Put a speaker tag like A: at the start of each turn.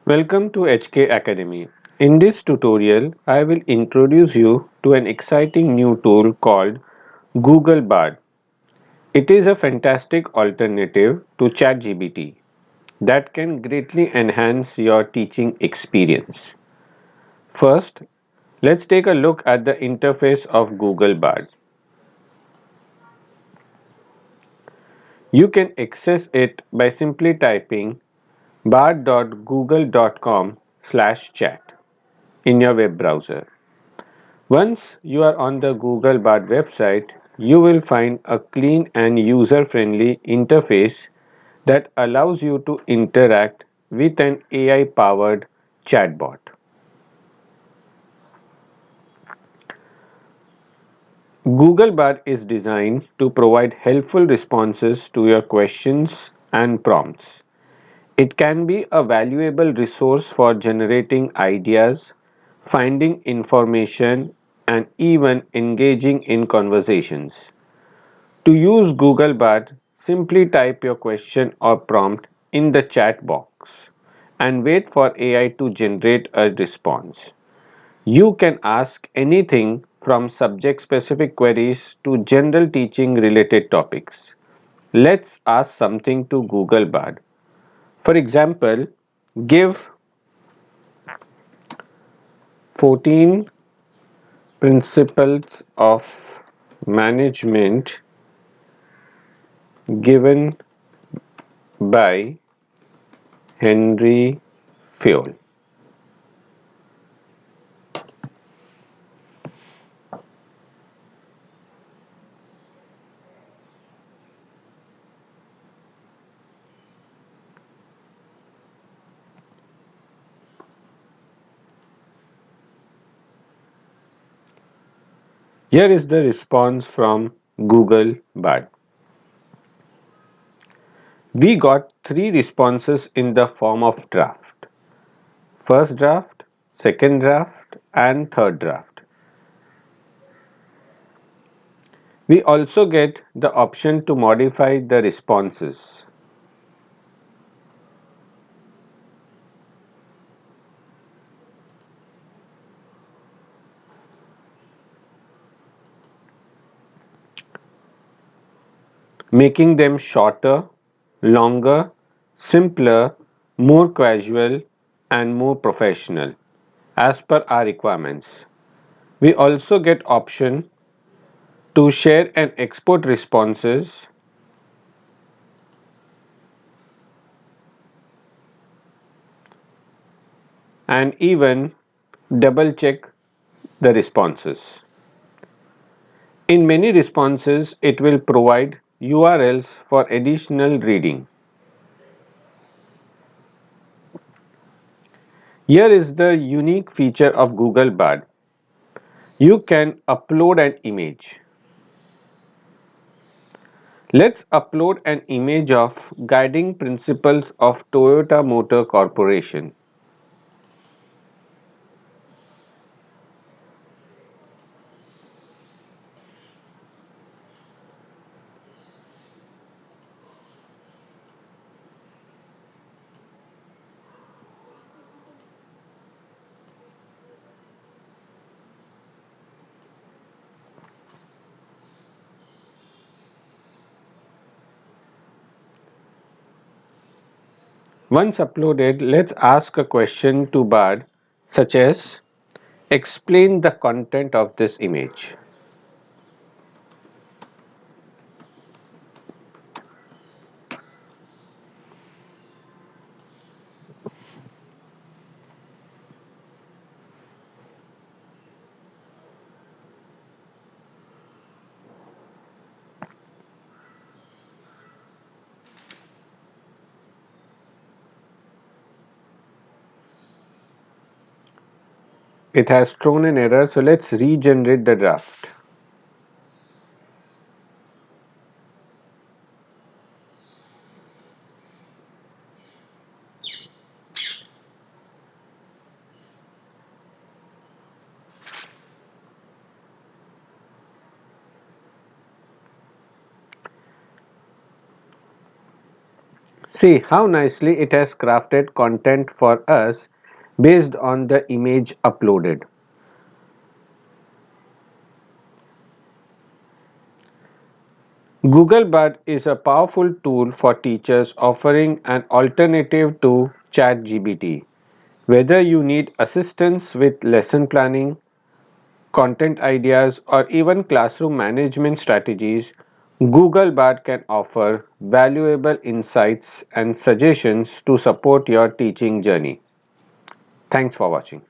A: Welcome to HK Academy. In this tutorial, I will introduce you to an exciting new tool called Google Bard. It is a fantastic alternative to ChatGPT that can greatly enhance your teaching experience. First, let's take a look at the interface of Google Bard. You can access it by simply typing bard.google.com/chat in your web browser. Once you are on the Google Bard website, you will find a clean and user-friendly interface that allows you to interact with an AI-powered chatbot. Google Bard is designed to provide helpful responses to your questions and prompts. It can be a valuable resource for generating ideas, finding information, and even engaging in conversations. To use Google Bard, simply type your question or prompt in the chat box and wait for AI to generate a response. You can ask anything from subject specific queries to general teaching related topics. Let's ask something to Google Bard. For example, give 14 principles of management given by Henry Fayol. Here is the response from Google Bard. We got three responses in the form of draft. First draft, second draft, and third draft. We also get the option to modify the responses. Making them shorter, longer, simpler, more casual, and more professional as per our requirements. We also get option to share and export responses and even double check the responses. In many responses, it will provide URLs for additional reading. Here is the unique feature of Google Bard. You can upload an image. Let's upload an image of guiding principles of Toyota Motor Corporation. Once uploaded, let's ask a question to Bard such as explain the content of this image. It has thrown an error, so let's regenerate the draft. See how nicely it has crafted content for us based on the image uploaded. Google Bard is a powerful tool for teachers offering an alternative to ChatGPT. Whether you need assistance with lesson planning, content ideas, or even classroom management strategies, Google Bard can offer valuable insights and suggestions to support your teaching journey. Thanks for watching.